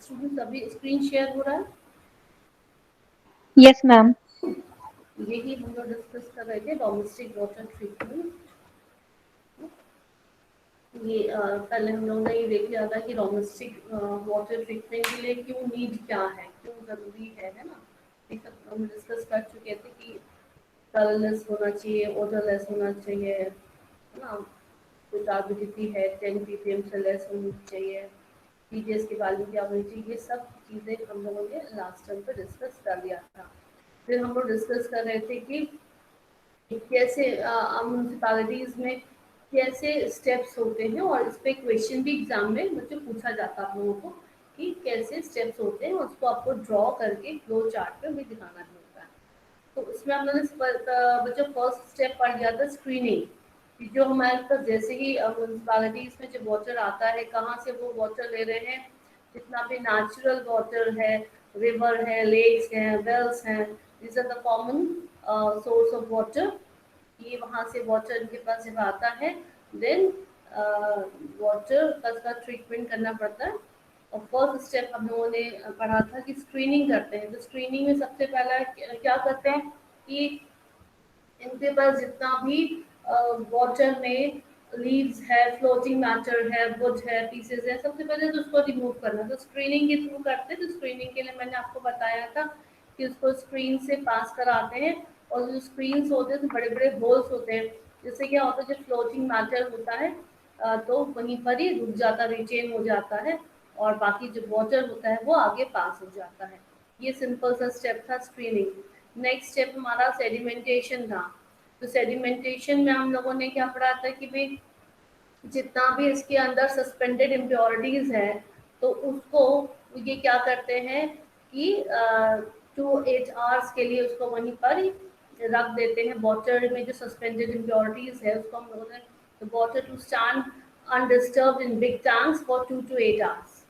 Students अभी screen share हो रहा है? Yes, ma'am. यही हम लोग डिस्कस कर रहे थे, डोमेस्टिक वाटर ट्रीटमेंट। ये पहले हम लोग ने ये देख लिया था कि डोमेस्टिक वाटर ट्रीटमेंट के लिए क्यों नीड क्या है, क्यों ज़रूरी है ना। ये सब हम डिस्कस कर चुके थे कि कलरलेस होना चाहिए, ओडरलेस होना चाहिए, है ना। कोई टार्बिडिटी है 10 ppm से लेस होनी चाहिए, पीडीएस की वैल्यू क्या होनी चाहिए, ये सब चीज़ें हम लोगों ने लास्ट टाइम पे डिस्कस कर लिया था। फिर हम लोग डिस्कस कर रहे थे कि कैसे म्यूनसिपालिटीज़ में कैसे स्टेप्स होते हैं, और इस पे क्वेश्चन भी एग्जाम में मुझे पूछा जाता है आप लोगों को कि कैसे स्टेप्स होते हैं, उसको आपको ड्रॉ करके फ्लो चार्ट पे भी दिखाना होता है। तो उसमें हम लोगने बच्चों फर्स्ट स्टेप पढ़ गया था स्क्रीनिंग, कि जो हमारे पास जैसे ही म्यूनसिपालिटीज़ में जो वाटर आता है, कहाँ से वो वाटर ले रहे हैं, जितना भी नेचुरल वाटर है, रिवर है, लेक्स हैं, वेल्स हैं, this are the common source of water. ये वहाँ से वाटर इनके पास जब आता है, देन वाटर का उसका ट्रीटमेंट करना पड़ता है। और फर्स्ट स्टेप हम लोगों ने पढ़ा था कि स्क्रीनिंग करते हैं। तो स्क्रीनिंग में सबसे पहला क्या करते हैं कि इनके पास जितना भी वाटर में लीव्स है, फ्लोटिंग मैटर है, वुड है, पीसेस है, सबसे पहले तो उसको रिमूव करना। तो स्क्रीनिंग के थ्रू करते हैं। तो स्क्रीनिंग के लिए मैंने आपको बताया था कि उसको स्क्रीन से पास कराते हैं, और जो स्क्रीन होते हैं तो बड़े बड़े होल्स होते हैं, जिससे क्या होता है जो फ्लोटिंग मैटर होता है तो वहीं पर ही रुक जाता, रिटेन हो जाता है, और बाकी जो वाटर होता है वो आगे पास हो जाता है। ये सिंपल सा स्टेप था स्क्रीनिंग। नेक्स्ट स्टेप हमारा सेडिमेंटेशन था। तो सेडिमेंटेशन में हम लोगों ने क्या पढ़ा था कि भाई जितना भी इसके अंदर सस्पेंडेड इम्प्योरिटीज है, तो उसको ये क्या करते हैं कि 2-8 आवर्स के लिए उसको वहीं पर ही रख देते हैं। वाटर में जो सस्पेंडेड इम्प्योरिटीज है उसको हम लोगों ने water to stand undisturbed in big tanks for 2 to 8 hours.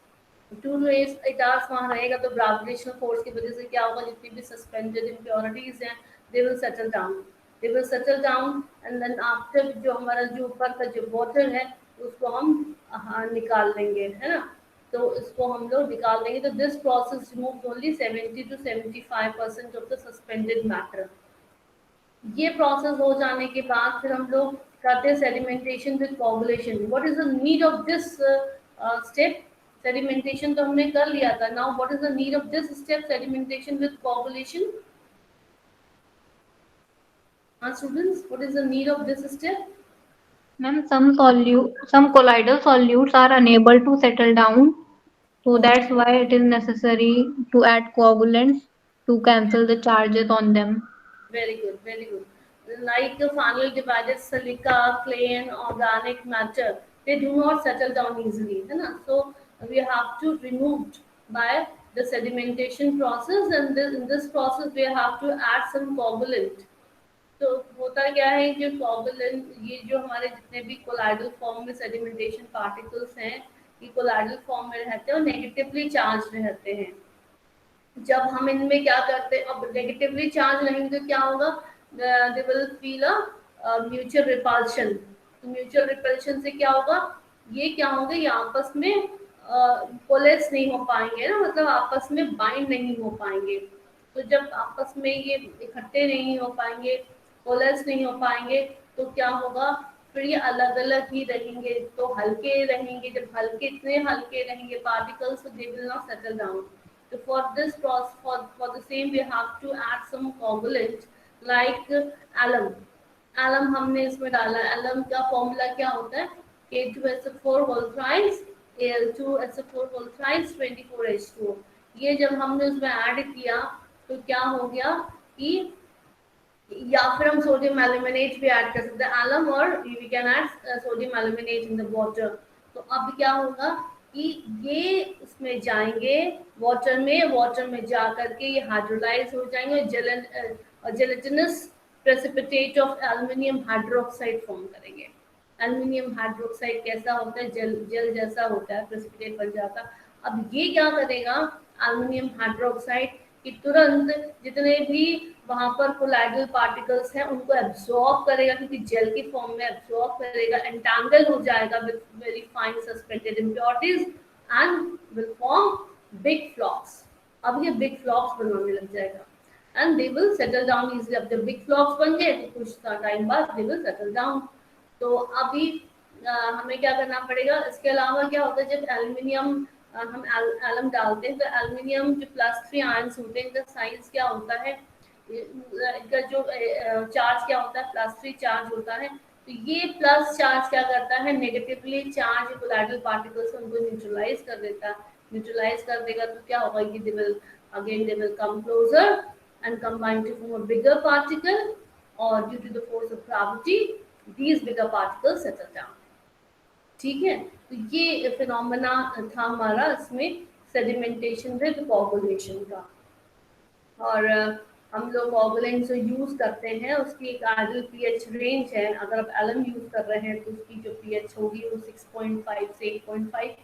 2 to 8 hours वहाँ रहेगा, तो ग्रेविटेशनल फोर्स की वजह से क्या होगा, जितनी भी सस्पेंडेड इम्प्योरिटीज हैं they will settle down, they will settle down, and then after जो हमारा जो ऊपर का जो वाटर है उसको हम निकाल लेंगे, है ना। तो इसको हम लोग निकाल देंगे। तो this process remove only 70 to 75% of the suspended matter. ये प्रोसेस हो जाने के बाद फिर हम लोग करते हैं sedimentation with coagulation. What is the need of this step? Sedimentation तो हमने कर लिया था। Now what is the need of this step, sedimentation with coagulation? Students, what is the need of this step? Ma'am, some colloidal solutes are unable to settle down, so that's why it is necessary to add coagulants to cancel the charges on them. Very good, very good. Like the finally divided silica, clay, and organic matter, they do not settle down easily, है ना? So we have to remove by the sedimentation process, and in this process we have to add some coagulant. तो होता क्या है, जो coagulant, ये जो हमारे जितने भी कोलाइडल फॉर्म में सेडिमेंटेशन पार्टिकल्स हैं, ये कोलाइडल फॉर्म में रहते हैं और नेगेटिवली चार्ज रहते हैं। जब हम इनमें क्या करते हैं, अब नेगेटिवली चार्ज रहेंगे तो क्या होगा, they will feel a mutual repulsion. तो म्यूचुअल रिपल्शन से क्या होगा, ये क्या होंगे, ये आपस में कोलेस नहीं हो पाएंगे ना, मतलब आपस में बाइंड नहीं हो पाएंगे। तो जब आपस में ये इकट्ठे नहीं हो पाएंगे, कोलेस नहीं हो पाएंगे, तो क्या होगा, फिर ये अलग अलग ही रहेंगे, तो हल्के रहेंगे। जब हल्के, इतने हल्के रहेंगे पार्टिकल्स, तो they will not settle down. So for this process, for the same, we have to add some coagulant like alum. Alum हमने इसमें डाला। alum का फॉर्मूला क्या होता है, K2SO4 whole thrice Al2SO4 whole thrice 24H2O। ये जब हमने उसमें ऐड किया तो क्या हो गया कि, या फिर हम सोडियम एल्यूमिनेट भी ऐड कर सकते हैं एलम, और we can add sodium aluminate in the water. तो अब क्या होगा कि ये उसमें जाएंगे वाटर में जा करके ये हाइड्रोलाइज हो जाएंगे और gelatinous precipitate of aluminium hydroxide form करेंगे। एल्युमिनियम हाइड्रोक्साइड कैसा होता है, जल जल जैसा होता है, प्रेसिपिटेट बन जाता है। अब ये क्या करेगा, एल्युमिनियम हाइड्रोक्साइड कि तुरंत जितने भी वहां पर कोलाइडल पार्टिकल्स हैं उनको एब्जॉर्ब करेगा, क्योंकि जेल की फॉर्म में एब्जॉर्ब करेगा, एंटांगल हो जाएगा with very fine suspended impurities and will form big flocks. अब ये बिग फ्लॉक्स बनाने लग जाएगा and they will settle down easily. अब जब बिग फ्लॉक्स बन गए तो कुछ टाइम बाद दे विल सेटल डाउन। तो अभी हमें क्या करना पड़ेगा, इसके अलावा क्या होता है जब एल्यूमिनियम हम एलम डालते हैं तो एल्यूमिनियम जो +3 आयंस होते हैं इनका साइज क्या होता है, इनका जो चार्ज क्या होता है, +3 चार्ज होता है। तो ये प्लस चार्ज क्या करता है, नेगेटिवली चार्ज कोलाइडल पार्टिकल्स उनको न्यूट्रलाइज कर देता है। न्यूट्रलाइज कर देगा तो क्या होगा, ये they will come closer and combine to form a bigger particle, और due to the force of gravity these bigger particles settle down। ठीक है, तो ये फिनोमेना था हमारा इसमें सेडिमेंटेशन विद कोगुलेशन का। और हम लोग कोगुलेंट जो यूज करते हैं उसकी एक आइडियल पीएच रेंज है। अगर आप एलम यूज कर रहे हैं तो उसकी जो पीएच होगी वो 6.5 से 8.5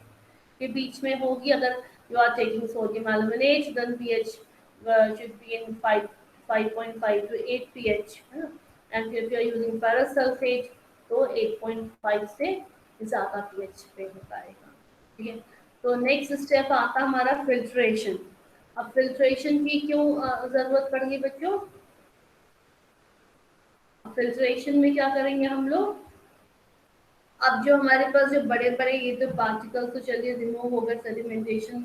के बीच में होगी। अगर you are taking sodium aluminate then pH should be in 5.5 to 8 pH, है ना। And if you are using ferrous sulphate तो 8.5 से ज़्यादा पीएच पे हो पाएगा। ठीक है, तो नेक्स्ट स्टेप आता हमारा फिल्ट्रेशन। अब फिल्ट्रेशन की क्यों जरूरत पड़ेगी बच्चों, फिल्ट्रेशन में क्या करेंगे हम लोग, अब जो हमारे पास जो बड़े बड़े ये जो पार्टिकल्स तो चलिए रिमूव हो गए, सेडिमेंटेशन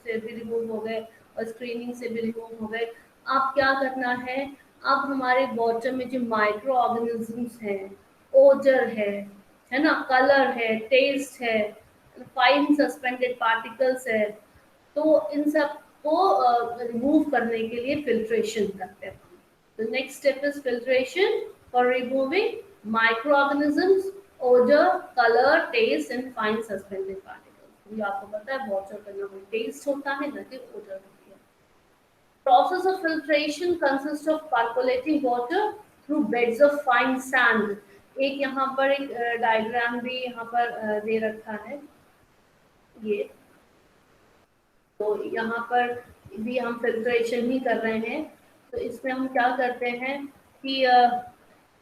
से भी रिमूव हो गए और स्क्रीनिंग से भी रिमूव हो गए। अब क्या करना है, अब हमारे वाटर में जो माइक्रो ऑर्गेनिजम्स हैं, ओजर है ना, कलर है, टेस्ट है, फाइन सस्पेंडेड पार्टिकल्स है, तो इन सब को रिमूव करने के लिए फिल्ट्रेशन करते हैं। तो next step is filtration for removing microorganisms, odor, color, taste and fine suspended particles। ये आपको पता है वाटर का ना टेस्ट होता है ना कि odor होती है। Process of filtration consists of percolating water through beds of fine sand। एक यहाँ पर एक डायग्राम भी यहाँ पर दे रखा है ये, तो यहाँ पर भी हम फिल्ट्रेशन ही कर रहे हैं। तो इसमें हम क्या करते हैं कि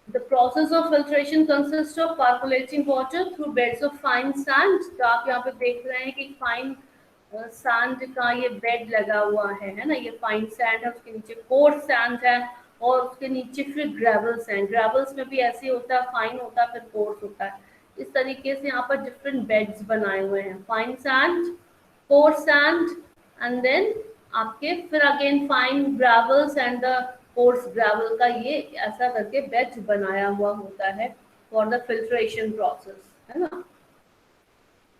the process of filtration consists of percolating water through beds of fine sand। तो आप यहाँ पे देख रहे हैं कि फाइन सैंड का ये बेड लगा हुआ है ना, ये फाइन सैंड है, उसके नीचे कोर्स सैंड है और उसके नीचे फिर ग्रेवल्स हैं। ग्रेवल्स में भी ऐसे होता है, फाइन होता है फिर कोर्स होता है। इस तरीके से यहाँ पर डिफरेंट बेड्स बनाए हुए हैं, fine sand, coarse sand and then आपके फिर again fine gravels and the coarse gravel का ये ऐसा करके बेड बनाया हुआ होता है फॉर द फिल्ट्रेशन प्रोसेस, है ना।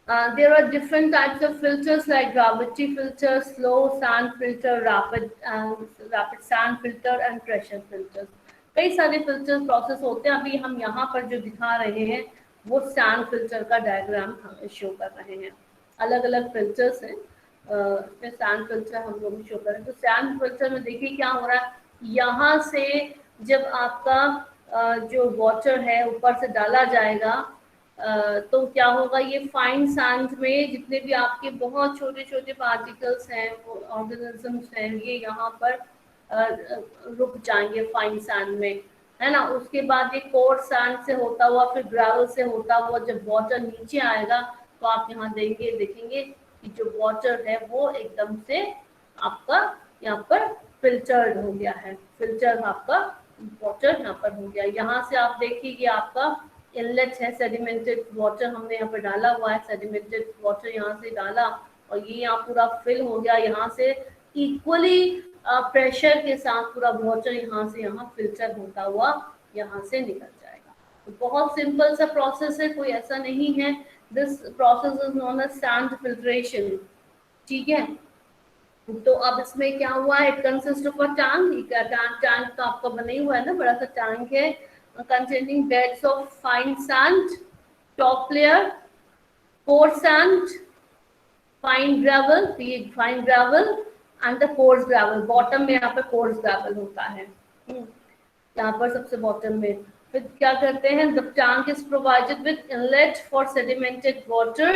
There are different types of filters like gravity filter, slow sand filter, rapid sand filter and pressure filters। कई सारे फिल्टर प्रोसेस होते हैं। अभी हम यहाँ पर जो दिखा रहे हैं वो सैंड फिल्टर का डायग्राम शो कर रहे हैं। अलग अलग फिल्टर्स हैं, सैंड फिल्टर हम लोग शो कर रहे हैं। तो सैंड फिल्टर में देखिए क्या हो रहा है, यहाँ से जब आपका जो वाटर है ऊपर से डाला जाएगा तो क्या होगा, ये फाइन सैंड में जितने भी आपके बहुत छोटे छोटे पार्टिकल्स हैं, ऑर्गेनिजम्स हैं, ये यहाँ पर रुक जाएंगे फाइन सैंड में, है ना। उसके बाद ये कोर्स सैंड से होता हुआ फिर ग्रेवल से होता हुआ जब वाटर नीचे आएगा तो आप यहाँ देखेंगे कि जो वाटर है वो एकदम से आपका यहाँ पर फिल्टर्ड हो गया है। फिल्टर आपका वाटर यहाँ पर हो गया। यहाँ से आप देखिए कि आपका इनलेट है, सेडिमेंटेड वाटर हमने यहाँ पर डाला हुआ है, सेडिमेंटेड वाटर यहाँ से डाला और ये यहाँ पूरा फिल हो गया। यहाँ से इक्वली प्रेशर के साथ पूरा वाटर यहाँ से यहाँ फिल्टर होता हुआ यहाँ से निकल जाएगा। तो बहुत सिंपल सा प्रोसेस है, कोई ऐसा नहीं है। This process is known as sand filtration. ठीक है, तो अब इसमें क्या हुआ, it consist of a tank. Tank तो आपका बना ही हुआ है ना, बड़ा सा टैंक है containing beds of fine sand, top layer, coarse sand, fine gravel, ये fine gravel and the coarse gravel। bottom में यहाँ पे coarse gravel होता है, यहाँ पर सबसे bottom में। फिर क्या करते हैं, the tank is provided with inlet for sedimented water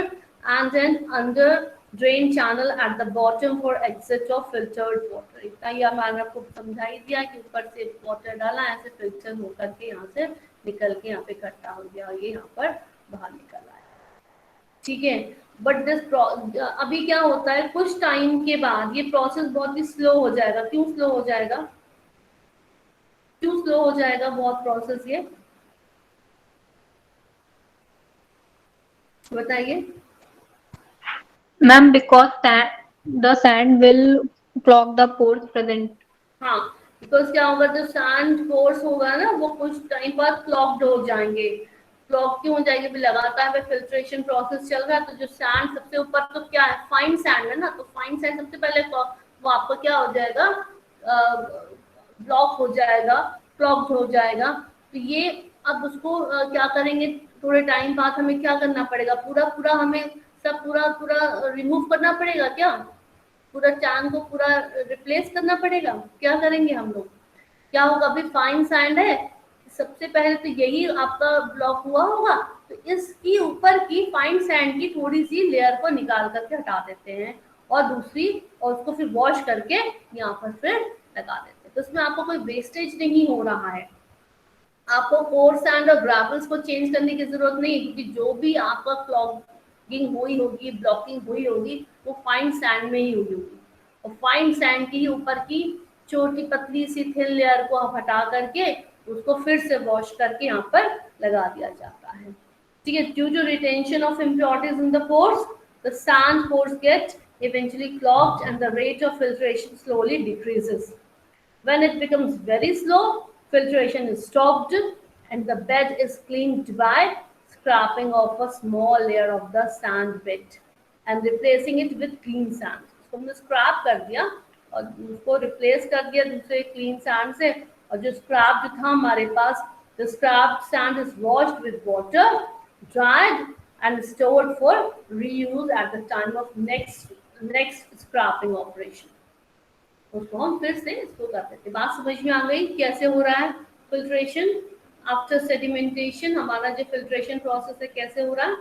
and then under drain channel at the bottom for exit of filtered water। इतना ही हमारा आपको समझा ही दिया कि ऊपर से वाटर डाला, ऐसे फिल्टर होकर के यहाँ से निकल के यहाँ पे इकट्ठा हो गया और ये यहाँ पर बाहर निकल आया। ठीक है। बट अभी क्या होता है, कुछ टाइम के बाद ये प्रोसेस बहुत ही स्लो हो जाएगा। क्यों स्लो हो जाएगा? क्यों स्लो हो जाएगा बहुत प्रोसेस ये, बताइए। Ma'am, because the sand will clog the pores present. हाँ, बिकॉज क्या होगा, जो सैंड फोर्स होगा ना वो कुछ टाइम बाद क्लॉग्ड हो जाएंगे। क्लॉग क्यों हो जाएंगे? भी लगातार फिल्ट्रेशन प्रोसेस चल रहा है, तो जो सैंड सबसे ऊपर तो क्या है, फाइन सैंड है ना, तो फाइन सैंड सबसे पहले वो आपका क्या हो जाएगा, ब्लॉक हो जाएगा, क्लॉग्ड हो जाएगा। तो ये अब उसको क्या करेंगे, थोड़े टाइम बाद हमें क्या करना पड़ेगा, पूरा पूरा हमें सब पूरा पूरा रिमूव करना पड़ेगा क्या? पूरा चांद को पूरा रिप्लेस करना पड़ेगा? क्या करेंगे हम लोग? क्या होगा, अभी फाइन सैंड है, सबसे पहले तो यही आपका ब्लॉक हुआ होगा, तो इसकी ऊपर की फाइन सैंड की थोड़ी सी लेयर को निकाल करके हटा देते हैं, और दूसरी, और उसको फिर वॉश करके यहाँ पर फिर लगा देते हैं। तो इसमें आपको कोई वेस्टेज नहीं हो रहा है। आपको कोर सैंड और ग्रेवल्स को चेंज करने की जरूरत नहीं, क्योंकि जो भी आपका क्लॉगिंग हुई होगी, ब्लॉकिंग हुई होगी, वो फाइन सैंड में ही हुई होगी। और फाइन सैंड की ऊपर की छोटी पतली सी थिन लेयर को आप हटा करके उसको फिर से वॉश करके यहाँ पर लगा दिया जाता है। ठीक है, due to retention of impurities in the pores, the sand pores get eventually clogged and the rate of filtration slowly decreases. When it becomes very slow, filtration is stopped and the bed is cleaned by scraping off a small layer of the sand bed and replacing it with clean sand. तो हमने scrap कर दिया और उसको replace कर दिया दूसरे clean sand से, और जो स्क्रैप जो था हमारे पास, the scrap sand is washed with water, dried and stored for reuse at the time of next scrapping operation. उसको हम फिर से इसको कर देते हैं। बात समझ में आ गई कैसे हो रहा है फिल्ट्रेशन आफ्टर सेडिमेंटेशन? हमारा जो फिल्ट्रेशन प्रोसेस है कैसे हो रहा है,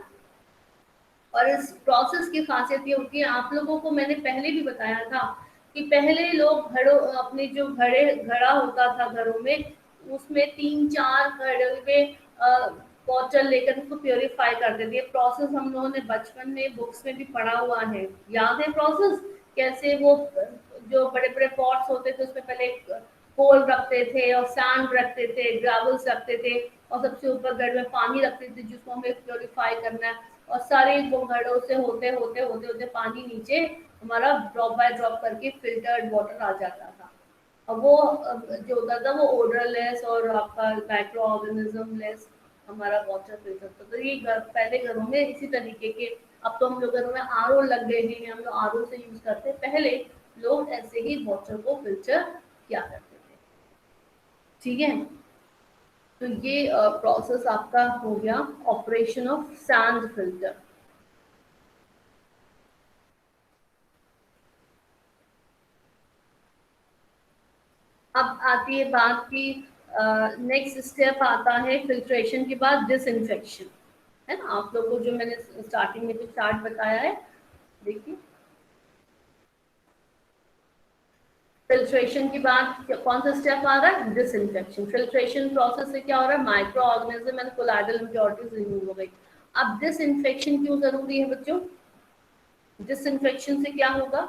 और इस प्रोसेस की खासियत ये होती है, आप लोगों को मैंने पहले भी बताया था कि पहले लोग घड़ों, अपने जो घड़ा होता था घरों में, उसमें 3-4 घड़े में वाटर लेकर उसको प्योरीफाई करते थे। प्रोसेस हम लोगों ने बचपन में बुक्स में भी पढ़ा हुआ है, याद है प्रोसेस? कैसे वो जो बड़े बड़े पॉट्स होते थे उसमें पहले कोल रखते थे और सैंड रखते थे, ग्रेवल्स रखते थे, और सबसे ऊपर घड़ में पानी रखते थे जिसको हमें प्योरीफाई करना है, और सारे वो घड़ों से होते होते होते होते पानी नीचे हमारा ड्रॉप बाय ड्रॉप करके फिल्टर्ड वाटर आ जाता था। और वो जो होता था वो ओडरलेस और आपका माइक्रो ऑर्गेनिज्म लेस हमारा वाटर फिल्टर था। तो ये पहले घरों में इसी तरीके के, अब तो हम लोग घरों में आरओ लग गए हैं, हम लोग आरओ से यूज करते हैं, पहले लोग ऐसे ही वाटर को फिल्टर किया करते थे। ठीक है, तो ये प्रोसेस आपका हो गया ऑपरेशन ऑफ सैंड फिल्टर। अब आती है बात की नेक्स्ट स्टेप आता है फिल्ट्रेशन के बाद डिसइंफेक्शन, है ना। आप लोगों को जो मैंने स्टार्टिंग में जो चार्ट बताया है, देखिए फिल्ट्रेशन के बाद कौन सा स्टेप आ रहा है, डिसइंफेक्शन। फिल्ट्रेशन प्रोसेस से क्या हो रहा है, micro organism and colloidal impurities remove हो गई। अब डिसइंफेक्शन क्यों जरूरी है बच्चों? डिसइंफेक्शन से क्या होगा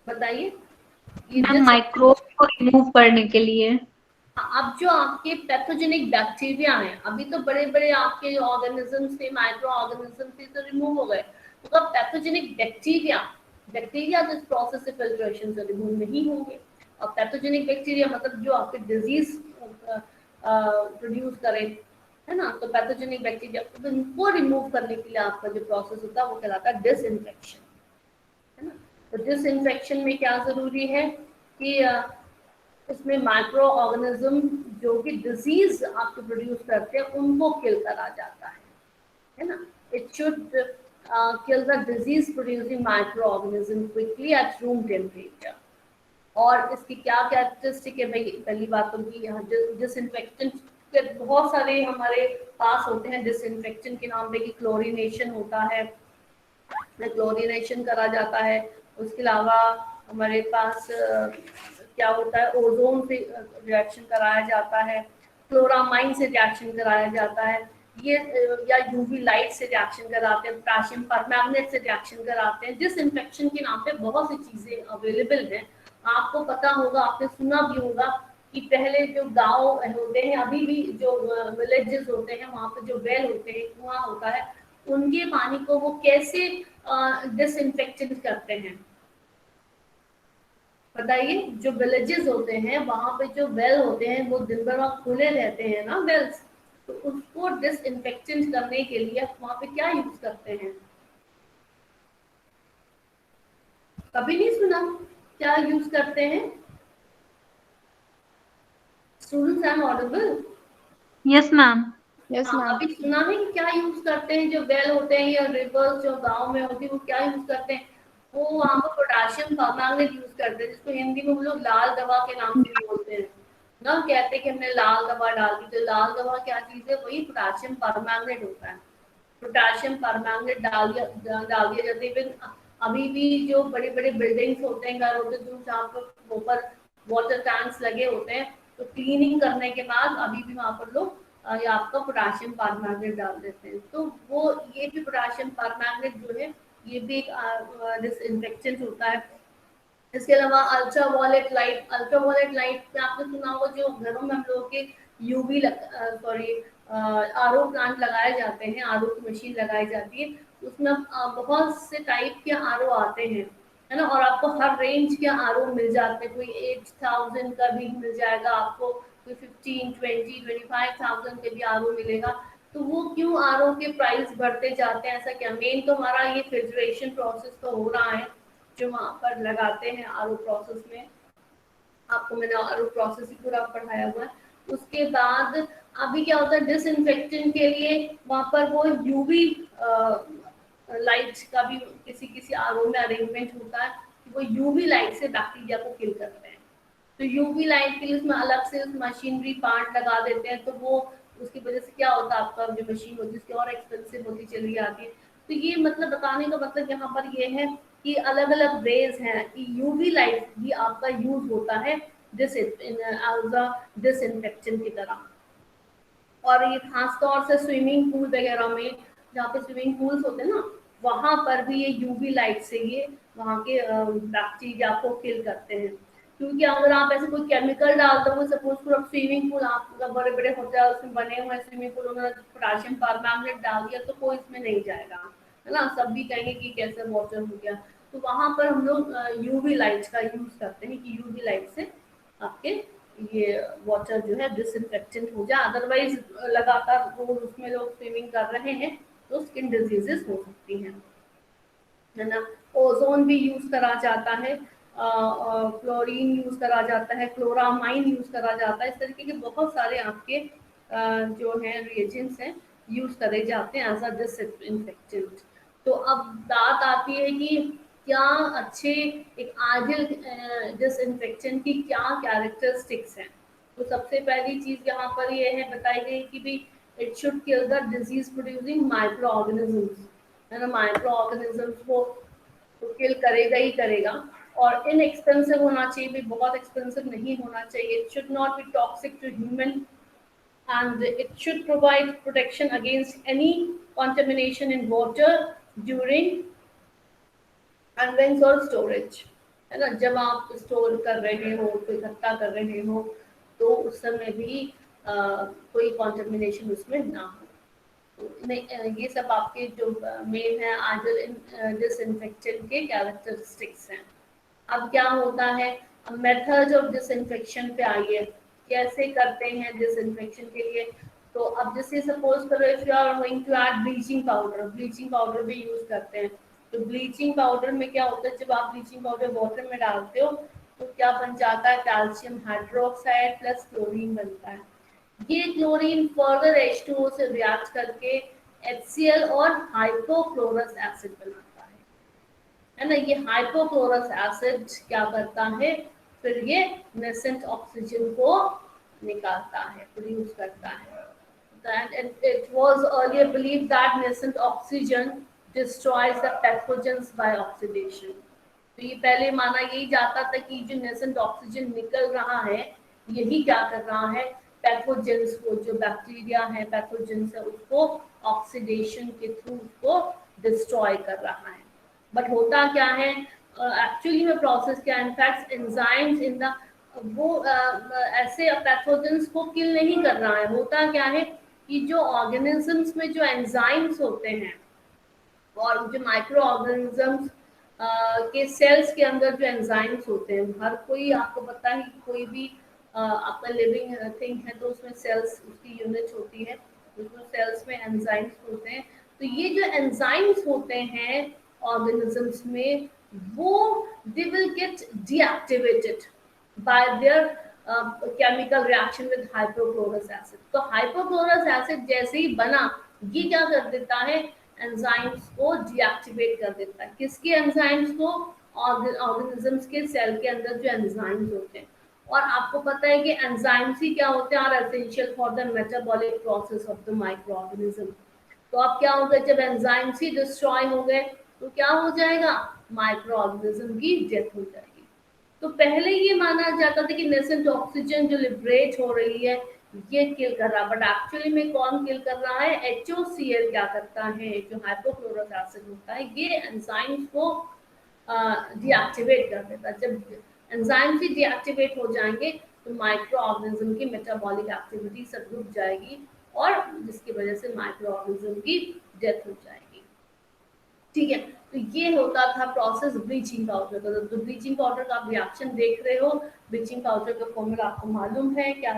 बताइए। माइक्रोब को रिमूव करने के लिए। अब जो आपके पैथोजेनिक बैक्टीरिया हैं, अभी तो बड़े बड़े आपके ऑर्गेनिजम्स थे, माइक्रो ऑर्गेनिज्म थे, तो रिमूव हो गए, तो अब पैथोजेनिक बैक्टीरिया बैक्टीरिया तो इस प्रोसेस से फिल्ट्रेशन से रिमूव नहीं होंगे। और पैथोजेनिक बैक्टीरिया मतलब जो आपके डिजीज प्रोड्यूस करे, है ना, तो पैथोजेनिक बैक्टीरिया तो इनको रिमूव करने के लिए आपका जो प्रोसेस होता है वो कहलाता है डिसइंफेक्शन, है ना। तो डिसइंफेक्शन में क्या जरूरी है कि इसमें माइक्रो ऑर्गेनिज्म जो कि डिजीज आपको प्रोड्यूस करते हैं उनको किल करा जाता है ना। It should kill the disease producing micro organism quickly at room temperature. और इसकी क्या कैरेक्टरिस्टिक है भाई, पहली बात तो कि यहाँ डिसइंफेक्टेंट के बहुत सारे हमारे पास होते हैं। डिसइंफेक्टेंट के नाम पे कि क्लोरीनेशन होता है, क्लोरीनेशन करा जाता है। उसके अलावा हमारे पास क्या होता है, ओजोन से रिएक्शन कराया जाता है, क्लोरामाइन से रिएक्शन कराया जाता है। ये या यूवी लाइट से रिएक्शन कराते हैं, पोटेशियम परमैंगनेट से रिएक्शन कराते हैं। डिसइंफेक्शन के नाम पे बहुत सी चीजें अवेलेबल हैं। आपको पता होगा, आपने सुना भी होगा कि पहले जो गांव होते हैं, अभी भी जो विलेजेस होते हैं, वहां पे जो वेल होते हैं, कुआं होता है, उनके पानी को वो कैसे डिसइंफेक्टेंट करते हैं बताइए। जो विलेजेस होते हैं वहां पे जो वेल होते हैं वो दिन भर वहां खुले रहते हैं ना वेल्स, तो उसको डिसइंफेक्टेंट करने के लिए वहां पे क्या यूज करते हैं? कभी नहीं सुना? क्या यूज करते हैं? Students I am audible? Yes, ma'am. Yes, हाँ, ma'am. कभी सुना है कि क्या यूज करते हैं? जो वेल होते हैं या रिवर्स जो गांव में होती है, वो क्या यूज करते हैं? वो वहां पर पोटेशियम परमैंगनेट यूज करते हैं, जिसको हिंदी में हम लोग लाल दवा के नाम से भी बोलते हैं ना। कहते हैं कि हमने लाल दवा डाल दी, तो लाल दवा क्या चीज है? वही पोटेशियम परमैंगनेट होता है। पोटेशियम परमैंगनेट डाल दिया जाता है। इवन अभी भी जो बड़े बड़े बिल्डिंग्स होते हैं, घर होते हैं, जो जहाँ पर ऊपर वाटर टैंक्स लगे होते हैं, तो क्लीनिंग करने के बाद अभी भी वहां पर लोग ये आपका पोटेशियम परमैंगनेट डाल देते हैं। तो वो ये भी पोटेशियम परमैंगनेट जो है, ये भी एक डिसइंफेक्टेंट होता है। इसके अलावा अल्ट्रावायलेट लाइट में आपने सुना होगा, जो घरों में हम लोगों के यूवी सॉरी आरओ प्लांट लगाए जाते हैं, आरओ की मशीन लगाई जाती है, उसमें बहुत से टाइप के आरओ आते हैं, है ना। और आपको हर रेंज के आरओ मिल जाते हैं, कोई 8,000 का भी मिल जाएगा आपको, कोई 15, 20, 25,000 के भी आरओ मिलेगा। तो वो क्यों आरओ के प्राइस बढ़ते जाते हैं? ऐसा क्या? मेन तो हमारा ये फिल्ट्रेशन प्रोसेस तो हो रहा है, जो वहां पर लगाते हैं आरओ प्रोसेस में। आपको मैंने आरओ प्रोसेस ही पूरा पढ़ाया हुआ है। उसके बाद अभी क्या होता है, डिसइंफेक्टेंट के लिए वहां पर वो यूवी लाइट का भी किसी किसी आरओ में अरेंजमेंट होता है कि वो यूवी लाइट से बैक्टीरिया को किल करते हैं। तो यूवी लाइट के लिए उसमें अलग से मशीनरी पार्ट लगा देते हैं, तो वो उसकी वजह से क्या होता है, आपका जो मशीन होती है उसकी और एक्सपेंसिव होती चली जाती है। तो ये मतलब बताने का मतलब यहाँ पर ये है कि अलग अलग वेज हैं कि यूवी लाइट भी आपका यूज होता है डिसइंफेक्शन की तरह। और ये खास तौर से स्विमिंग पूल वगैरह में, जहाँ पे स्विमिंग पूल्स होते हैं ना, वहां पर भी ये यूवी लाइट से ये वहां के बैक्टीरिया को किल करते हैं। क्योंकि अगर आप ऐसे कोई केमिकल डालते हो, सपोज पूरा स्विमिंग पूल, आपका बड़े बड़े होटल्स में बने हुए स्विमिंग पूल, उन्होंने पोटेशियम परमैंगनेट डाल दिया, तो कोई इसमें नहीं जाएगा, है ना। सब भी कहेंगे कि कैसे वाटर हो गया। तो वहां पर हम लोग यूवी लाइट का यूज करते हैं कि यूवी लाइट से आपके ये वाटर जो है डिसइंफेक्टेंट हो जाए। अदरवाइज लगातार रोज उसमें लोग स्विमिंग कर रहे हैं तो स्किन डिजीजेस हो सकती हैं, है ना। ओजोन भी यूज करा जाता है, क्लोरीन यूज करा जाता है, क्लोरामाइन यूज करा जाता है। इस तरीके के बहुत सारे आपके जो है रिएजेंट्स हैं, यूज करे जाते हैं एज अ डिसइंफेक्टेंट। तो अब बात आती है कि क्या अच्छे एक आइडियल डिसइंफेक्टेंट की क्या कैरेक्टरिस्टिक्स हैं। तो सबसे पहली चीज यहाँ पर ये है बताई गई कि भी it should kill the disease producing micro organisms, है ना। माइक्रो ऑर्गेनिजम्स को तो किल करेगा ही करेगा। और इनएक्सपेंसिव होना चाहिए भी, बहुत एक्सपेंसिव नहीं होना चाहिए। It should not be toxic to human and it should provide protection against any contamination in water during conveyance और स्टोरेज, है ना। जब आप स्टोर कर रहे हो, तो इकट्ठा कर रहे हो, तो उस समय भी कोई कॉन्टेमिनेशन उसमें ना हो। तो नहीं, ये सब आपके जो मेन है आइडियल डिसइंफेक्टेंट के कैरेक्टरिस्टिक्स हैं। अब क्या होता है, अब मेथड्स ऑफ डिसइंफेक्शन पे आइए, कैसे करते हैं डिसइंफेक्शन के लिए। तो अब जैसे सपोज करो if you are going to add bleaching powder भी यूज करते हैं। तो ब्लीचिंग पाउडर में क्या होता है, जब आप ब्लीचिंग पाउडर वाटर में डालते हो तो क्या बन जाता है, कैल्शियम हाइड्रोक्साइड प्लस क्लोरीन बनता है। ये क्लोरीन फर्दर H2O से रिएक्ट करके HCl और हाइपोक्लोरस एसिड बनाता है ना। ये हाइपोक्लोरस एसिड क्या करता है, फिर ये नेसेंट ऑक्सीजन को निकालता है, प्रोड्यूस करता है। That it was earlier believed that nascent oxygen destroys the pathogens by oxidation. तो ये पहले माना यही जाता था कि जो नेसेंट ऑक्सीजन निकल रहा है, यही क्या कर रहा है, पैथोजेंस को, जो बैक्टीरिया है पैथोजेंस है, उसको ऑक्सीडेशन के थ्रू उसको डिस्ट्रॉय कर रहा है। बट होता क्या है एक्चुअली में प्रोसेस क्या है, इनफैक्ट एंजाइम्स इन द वो ऐसे पैथोजेंस को किल नहीं कर रहा है। होता क्या है कि जो ऑर्गेनिजम्स में जो एंजाइम्स होते हैं और जो माइक्रो ऑर्गेनिजम्स के सेल्स के अंदर जो एंजाइम्स होते हैं, हर कोई आपको पता है कि कोई भी आपका लिविंग थिंग है तो उसमें सेल्स उसकी यूनिट होती है, उसमें सेल्स में एंजाइम्स होते हैं। तो ये जो एंजाइम्स होते हैं ऑर्गेनिजम्स में, वो they will get deactivated bye there chemical reaction with hypochlorous acid. तो हाइपोक्लोरस एसिड जैसे ही बना, ये क्या कर देता है, एंजाइम्स को डीएक्टिवेट कर देता है। किसके एंजाइम्स को, ऑर्गेनिजम्स के सेल के अंदर जो एंजाइम्स होते हैं। और आपको पता है कि एंजाइम्स ही क्या होते हैं, are essential for the metabolic process of the micro organism. तो अब क्या होगा, जब एंजाइम्स ही डिस्ट्रॉय हो गए तो क्या हो जाएगा, माइक्रो ऑर्गेनिज्म की डेथ हो जाएगी। तो पहले ये माना जाता था कि नेसेंट ऑक्सीजन जो लिबरेट हो रही है ये किल कर रहा है, बट एक्चुअली में कौन किल कर रहा है, HOCl क्या करता है, जो हाइपोक्लोरस एसिड होता है, ये एंजाइम्स को डीएक्टिवेट कर देता है। जब एंजाइम्स ही डीएक्टिवेट हो जाएंगे तो माइक्रो ऑर्गेनिज्म की मेटाबॉलिक एक्टिविटी सब रुक जाएगी और जिसकी वजह से माइक्रो ऑर्गेनिज्म की डेथ हो जाएगी। ठीक है, तो ये होता था प्रोसेस ब्लीचिंग पाउडर का। तो ब्लीचिंग पाउडर का आप रिएक्शन देख रहे हो, ब्लीचिंग पाउडर का फॉर्मूला आपको मालूम है क्या,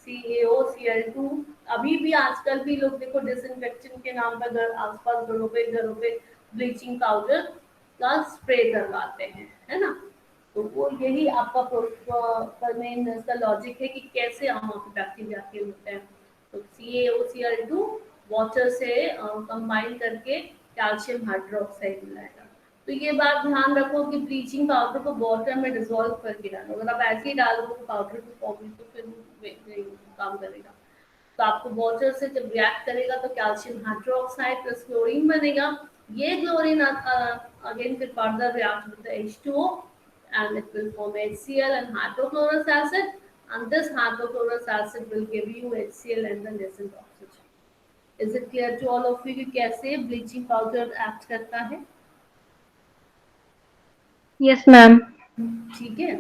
CaOCl2। अभी भी आजकल भी लोग देखो डिसइंफेक्शन के नाम पर घर आसपास घरों पे ब्लीचिंग पाउडर का स्प्रे करवाते हैं, है ना। तो वो यही आपका मेन इसका लॉजिक है कि कैसे वहाँ पे बैक्टीरिया के होते हैं। तो CaOCl2 वाटर से कंबाइन करके कैल्शियम हाइड्रोक्साइड मिलाएगा। तो ये बात ध्यान रखो कि ब्लीचिंग पाउडर को वाटर में डिसॉल्व करके डालो। अगर आप ऐसे ही डाल दो पाउडर की फॉर्म में तो फिर नहीं काम करेगा। तो आपको वाटर से जब रिएक्ट करेगा तो कैल्शियम हाइड्रोक्साइड प्लस क्लोरीन बनेगा। ये क्लोरीन अगेन फिर further react with H2O and it will form HCl and hypochlorous acid, and this hypochlorous acid will give you HCl and the nascent oxygen. Is it clear to all of you कि कैसे bleaching powder act करता है? Yes, ma'am. ठीक है,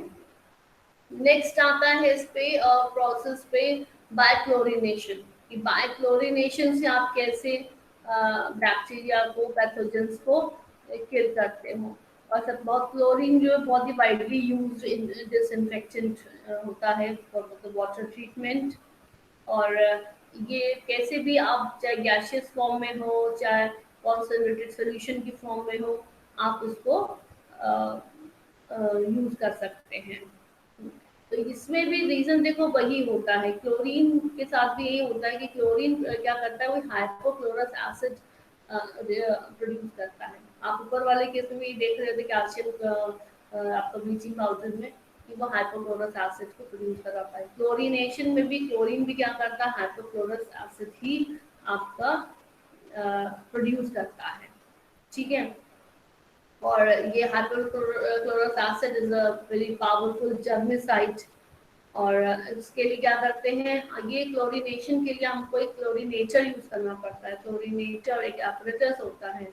next आता है इस पे प्रोसेस पे बायक्लोरिनेशन, कि बायक्लोरिनेशन से आप कैसे बैक्टीरिया को पैथोजेंस को किल करते हो। और सब बहुत क्लोरीन जो है बहुत ही वाइडली यूज्ड इन डिसइंफेक्टेंट होता है फॉर वाटर ट्रीटमेंट। और ये कैसे भी आप चाहे गैशियस फॉर्म में हो चाहे कॉन्सनट्रेटेड सोल्यूशन की फॉर्म में हो, आप उसको यूज कर सकते हैं। तो इसमें भी रीजन देखो वही होता है, क्लोरीन के साथ भी यही होता है कि क्लोरीन क्या करता है, वो हाइपोक्लोरस एसिड प्रोड्यूस करता है। आप ऊपर वाले केस में ये देख रहे थे कैल्शियम आपका ब्लीचिंग पाउडर में कि वो हाइपोक्लोरस एसिड को प्रोड्यूस कर रहा है। क्लोरीनेशन में भी क्लोरीन भी क्या करता है, हाइपोक्लोरस एसिड ही आपका प्रोड्यूस करता है। ठीक है, और ये hypochlorous acid is a very powerful germicide. और इसके लिए क्या करते हैं, ये क्लोरीनेशन के लिए हमको एक क्लोरीनेटर यूज करना पड़ता है। क्लोरीनेटर एक एपरेटस होता है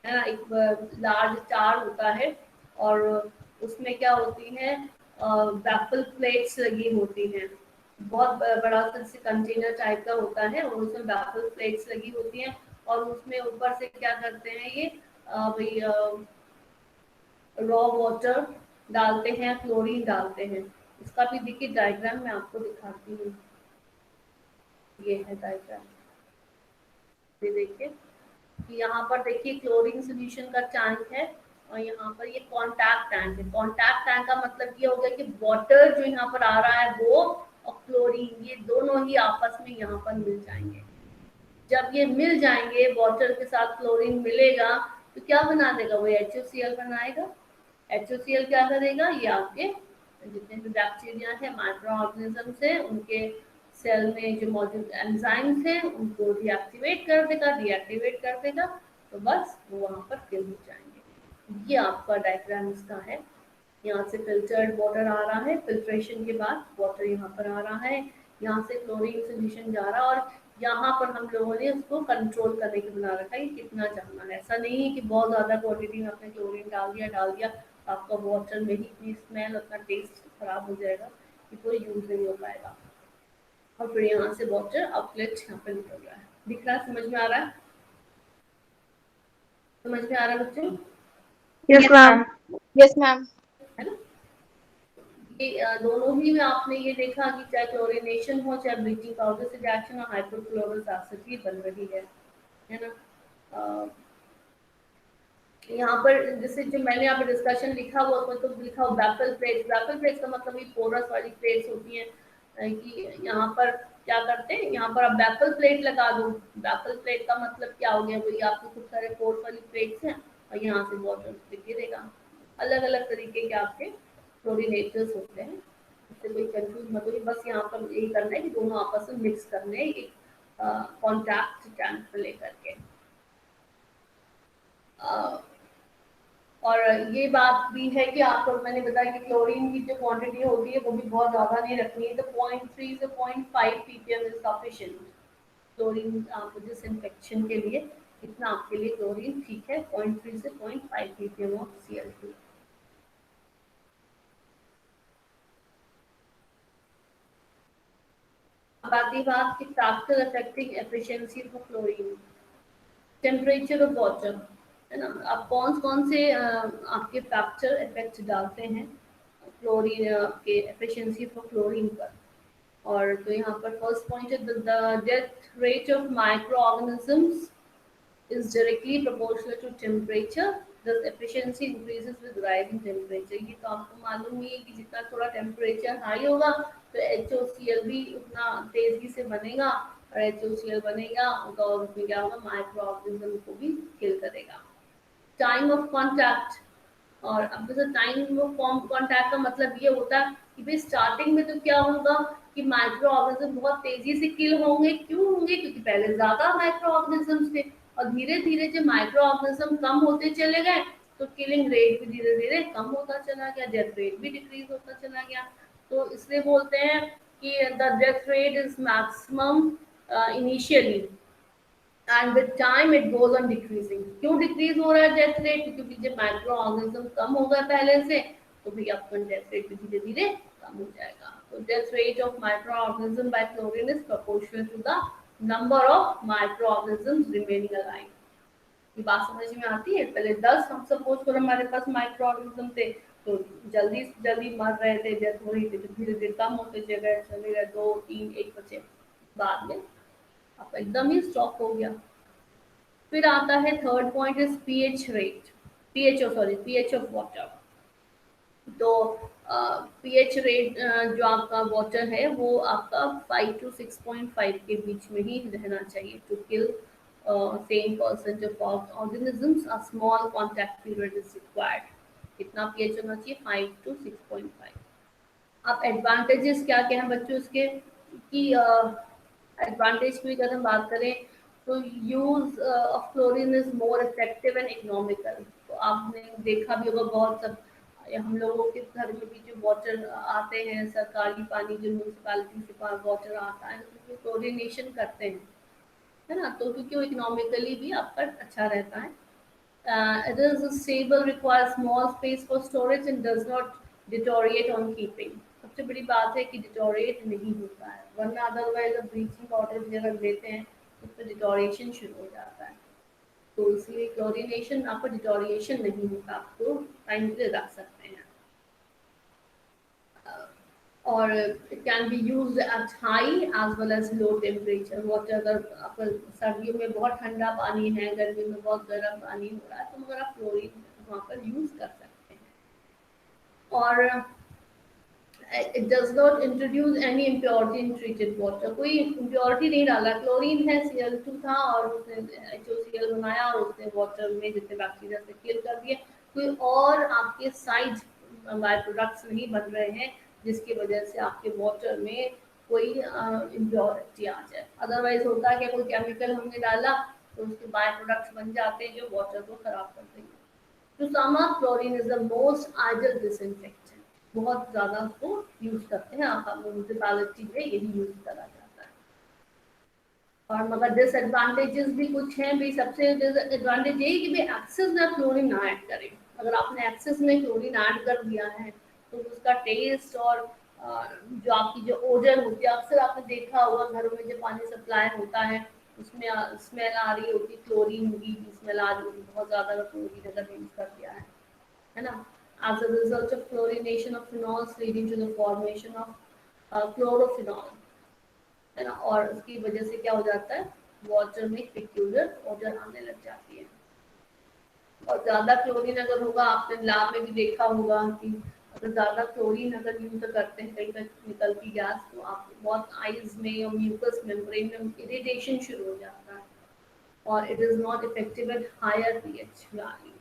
ना, एक लार्ज टार होता है और उसमें क्या होती है, बैफल प्लेट्स लगी होती हैं। बहुत बड़ा सा कंटेनर टाइप का होता है और उसमें बैफल प्लेट्स लगी होती हैं और उसमें ऊपर से क्या करते हैं, ये भाई रॉ वाटर डालते हैं, क्लोरीन डालते हैं। इसका भी देखिए डायग्राम मैं आपको दिखाती हूँ, ये है डायग्राम। ये देखिए कि यहाँ पर देखिए क्लोरीन सोल्यूशन का टैंक है और यहाँ पर ये कॉन्टैक्ट टैंक है। कॉन्टैक्ट टैंक का मतलब ये हो गया कि वाटर जो यहाँ पर आ रहा है वो और क्लोरीन ये दोनों ही आपस में यहाँ पर मिल जाएंगे। जब ये मिल जाएंगे, वाटर के साथ क्लोरीन मिलेगा तो क्या बना देगा, वो HOCl बनाएगा। HOCl क्या करेगा, ये आपके जितने भी बैक्टीरिया है माइक्रो ऑर्गेनिजम्स है उनके सेल में जो मौजूद एंजाइम्स हैं उनको डीएक्टिवेट कर देगा। तो बस वो वहाँ पर किल हो जाएंगे। ये आपका डायग्राम इसका है। यहाँ से फिल्टर्ड वाटर आ रहा है, फिल्ट्रेशन के बाद वाटर यहाँ पर आ रहा है, यहाँ से क्लोरीन सोल्यूशन जा रहा है और यहाँ पर हम लोगों ने उसको कंट्रोल करने के बना रखा है कि कितना जाना है। ऐसा नहीं है कि बहुत ज़्यादा क्वांटिटी में आपने क्लोरीन डाल दिया आपका वाटर में ही इतनी स्मेल उतना टेस्ट खराब हो जाएगा कि कोई यूज़ नहीं हो पाएगा। और फिर यहाँ से वाटर आउटलेट यहाँ पर निकल रहा है। दिख रहा है? समझ में आ रहा है? समझ में आ रहा है बच्चों? Yes, Yes, ma'am. ma'am. Yes, ma'am. है ना? ये दोनों ही में आपने ये देखा कि चाहे क्लोरिनेशन हो चाहे ब्लीचिंग पाउडर से रिएक्शन और हाइड्रोक्लोरस एसिड भी बन रही है ना? यहाँ पर जैसे जो मैंने यहाँ पर डिस्कशन लिखा हुआ उसमें तो लिखा हुआ बैफल प्लेट्स का मतलब ये पोरस वाली प्लेट्स होती हैं कि यहाँ पर क्या करते हैं, यहाँ पर आप बैफल प्लेट लगा दो। बैफल प्लेट का मतलब क्या हो गया, वही आपके खूब सारे पोर्स वाली प्लेट्स हैं और यहाँ से वाटर गिरेगा। अलग अलग तरीके के आपके क्लोरिनेटर्स होते हैं, इससे कोई कंफ्यूज मत होइए। बस यहाँ पर यही करना है कि दोनों आपस में मिक्स करने हैं एक कॉन्टैक्ट टैंक पर लेकर के। और ये बात भी है कि आपको मैंने बताया कि क्लोरीन की जो क्वांटिटी होती है वो भी बहुत ज़्यादा नहीं रखनी है, तो 0.3 से 0.5 ppm इज सफिशिएंट। क्लोरीन आपको डिसइंफेक्शन के लिए इतना आपके लिए क्लोरीन ठीक है, 0.3 से 0.5 ppm ऑफ Cl2। अब आती बात कि factor affecting efficiency of chlorine. Temperature of water, है ना? आप कौन से आपके फैक्टर इफेक्ट डालते हैं क्लोरीन के एफिशिएंसी फॉर क्लोरीन पर। और तो यहाँ पर फर्स्ट पॉइंट है the death rate of micro organisms is directly proportional to temperature, thus efficiency increases with rising temperature। ये तो आपको मालूम ही है कि जितना थोड़ा टेम्परेचर हाई होगा तो HOCl भी उतना तेजी से बनेगा और HOCl बनेगा तो उसमें क्या होगा, माइक्रो ऑर्गेनिज्म को भी किल करेगा। टाइम ऑफ कॉन्टैक्ट, और अब जैसे टाइम ऑफ कॉन्टैक्ट का मतलब ये होता है कि भाई स्टार्टिंग में तो क्या होगा कि माइक्रो ऑर्गेनिज्म बहुत तेजी से किल होंगे। क्यों होंगे? क्योंकि पहले ज्यादा माइक्रो ऑर्गेनिजम्स थे और धीरे धीरे जब माइक्रो ऑर्गेनिज्म कम होते चले गए तो किलिंग रेट भी धीरे धीरे कम होता चला गया, डेथ रेट भी डिक्रीज होता चला गया। तो इसलिए बोलते हैं कि the death rate is maximum initially and with time it goes on decreasing. क्यों डिक्रीज हो रहा है डेथ रेट? क्योंकि जब माइक्रो ऑर्गेनिज्म कम होगा पहले से तो भी आपका डेथ रेट भी धीरे धीरे कम हो जाएगा। तो death rate of micro organism by chlorine is proportional to the number of micro organisms remaining alive. ये बात समझ में आती है? पहले 10 हम सपोज करो हमारे पास माइक्रो ऑर्गेनिज्म थे तो जल्दी जल्दी मर रहे थे, डेथ हो रही थी, तो धीरे धीरे कम होते चले गए 2 3 1 बचे, बाद में आपका एकदम ही स्टॉप हो गया। फिर आता है third point is pH rate, pH of water. तो पीएच रेट जो आपका वाटर है वो आपका 5 to 6.5 के बीच में ही रहना चाहिए to kill same percentage of organisms, a small contact period is required। कितना पीएच होना चाहिए? 5 to 6.5। अब एडवांटेजेस क्या क्या हैं बच्चों इसके कि एडवांटेज की अगर हम बात करें तो use of chlorine is more effective and economical. तो आपने देखा भी होगा बहुत सब हम लोगों के घर में भी जो वाटर आते हैं सरकारी पानी जो म्यूनसिपैलिटी से वाटर आता है उसमें क्लोरीनेशन करते हैं, है ना? तो क्योंकि वो इकोनॉमिकली भी आपका अच्छा रहता है। It is stable, requires small space for storage and does not deteriorate on keeping। सबसे बड़ी बात है कि डिटोरिएट नहीं होता है, वरना अदरवाइज अब ब्लीचिंग पाउडर भी अगर देते हैं तो उसमें डिटोरिएशन शुरू हो जाता है। तो इसलिए क्लोरीनेशन आपको डिटोरिएशन नहीं होता, आपको टाइम के लिए रख सकते हैं। और it can be use at high as well as low temperature water. अगर सर्दियों में बहुत ठंडा पानी है, गर्मी में बहुत गर्म पानी हो रहा है तो मगर आप क्लोरीन वहाँ पर यूज कर सकते हैं। और it does not introduce any impurity in treated water. कोई इम्प्योरिटी नहीं डाला, क्लोरीन है, Cl2 था और उसने HOCl बनाया और उसने वाटर में जितने बैक्टीरिया से किल कर दिए। कोई और आपके साइड बाय प्रोडक्ट्स नहीं बन रहे हैं जिसकी वजह से आपके वाटर में कोई इम्प्योरिटी आ जाए। अदरवाइज होता है कि कोई केमिकल हमने डाला तो उसके बाय प्रोडक्ट्स बन जाते हैं जो वाटर को खराब कर देंगे। तो some of chlorine is the most ideal disinfectant. बहुत ज़्यादा उसको यूज़ करते हैं, म्यूनसिपैलिटी में यही यूज़ करा जाता है। और मगर डिसएडवांटेजेस भी कुछ हैं भी। सबसे डिसएडवांटेज यही कि भी एक्सेस में क्लोरीन ना ऐड करें। अगर आपने एक्सेस में क्लोरीन ऐड कर दिया है तो उसका टेस्ट और जो आपकी जो ओजन होती है, अक्सर आपने देखा होगा घरों में जो पानी सप्लाई होता है उसमें स्मेल आ रही होगी, क्लोरीन की स्मेल आ रही होगी बहुत ज़्यादा, अगर क्लोरीन अगर यूज़ कर दिया है ना। As a result of chlorination of phenols leading to the formation of chlorophenol, है ना। और उसकी वजह से क्या हो जाता है, वाटर में पेक्यूलियर ओडर आने लग जाती है। और ज्यादा क्लोरीन अगर होगा, आपने लैब में भी देखा होगा कि अगर ज्यादा क्लोरीन अगर यूज करते हैं कहीं तक निकलती गैस, तो आप बहुत आईज में और म्यूकस मेम्ब्रेन में इरिटेशन शुरू हो जाता है और it is not effective at higher pH value.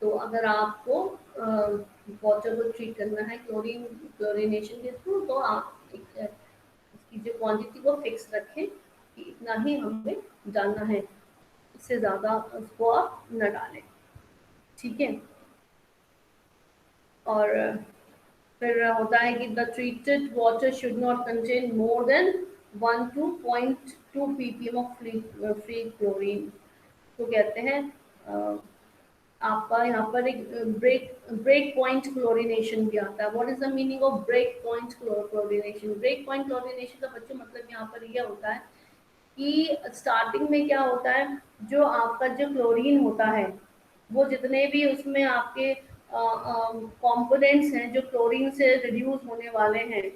तो अगर आपको वाटर को ट्रीट करना है क्लोरीनेशन के थ्रू, तो आप इसकी जो क्वांटिटी को फिक्स रखें कि इतना ही हमें डालना है, इससे ज़्यादा उसको आप न डालें, ठीक है। और फिर होता है कि the treated water should not contain more than 1 to 0.2 ppm of free chlorine. तो कहते हैं आपका यहाँ पर एक ब्रेक पॉइंट क्लोरीनेशन भी आता है। What is the meaning of break point chlorination? Break point chlorination का बच्चों मतलब यहाँ पर यह होता है कि स्टार्टिंग में क्या होता है, जो आपका जो क्लोरीन होता है वो जितने भी उसमें आपके कंपोनेंट्स हैं जो क्लोरीन से रिड्यूस होने वाले हैं,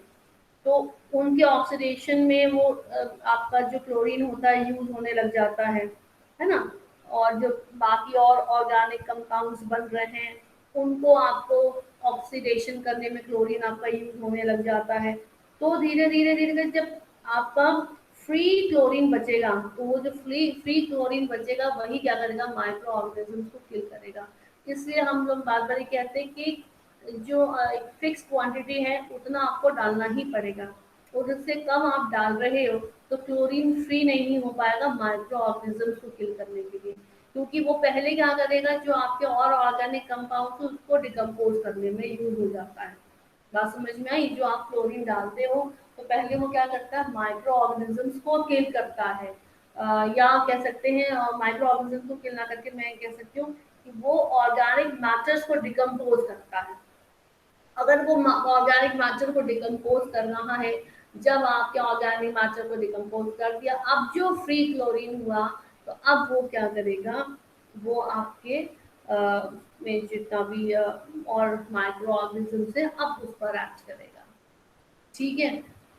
तो उनके ऑक्सीडेशन में वो आपका जो क्लोरीन होता है यूज होने लग जाता है ना। और जो बाकी और ऑर्गेनिक कंपाउंड्स बन रहे हैं उनको आपको ऑक्सीडेशन करने में क्लोरीन आपका यूज होने लग जाता है। तो धीरे धीरे धीरे जब आपका फ्री क्लोरीन बचेगा, तो वो जो फ्री क्लोरीन बचेगा वही क्या करेगा, माइक्रो ऑर्गेनिजम्स को किल करेगा। इसलिए हम लोग बार बार कहते हैं कि जो फिक्स क्वांटिटी है उतना आपको डालना ही पड़ेगा, और उससे कम आप डाल रहे हो तो क्लोरीन फ्री नहीं हो पाएगा माइक्रो ऑर्गेनिजम्स को किल करने के लिए, क्योंकि वो पहले क्या करेगा, जो आपके और ऑर्गेनिक कंपाउंड उसको डिकम्पोज करने में यूज हो जाता है। बात समझ में आई? जो आप क्लोरीन डालते हो तो पहले वो क्या करता है, माइक्रो ऑर्गेनिजम्स को किल करता है। या कह सकते हैं माइक्रो ऑर्गेनिजम्स को किल ना करके मैं कह सकती हूँ कि वो ऑर्गेनिक मैटर्स को डिकम्पोज करता है। अगर वो ऑर्गेनिक मैटर को डिकम्पोज कर रहा है, जब आपके ऑर्गेनिक मैटर को डिकम्पोज कर दिया, अब जो फ्री क्लोरीन हुआ तो अब वो क्या करेगा, वो आपके में जितना भी और माइक्रो ऑर्गेनिज्म से अब उस पर एक्ट करेगा, ठीक है।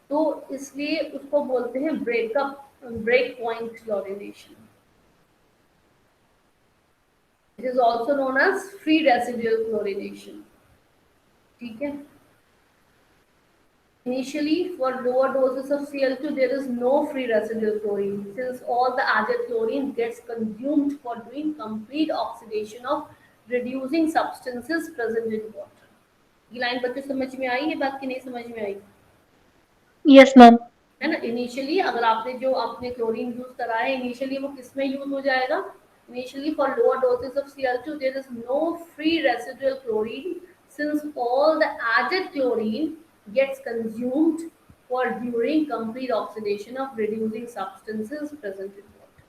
तो इसलिए उसको बोलते हैं break point chlorination. It is also known as free residual chlorination, ठीक है। Initially, for lower doses of Cl2, there is no free residual chlorine, since all the added chlorine gets consumed for doing complete oxidation of reducing substances present in water. ये line बच्चों समझ में आई? ये बात की नहीं समझ में आई? Yes, ma'am. है ना। इनिशियली अगर आपने जो आपने क्लोरीन यूज करा है, इनिशियली वो किस में यूज हो जाएगा? Initially for lower doses of Cl2 there is no free residual chlorine, since all the added chlorine gets consumed for during complete oxidation of reducing substances present in water.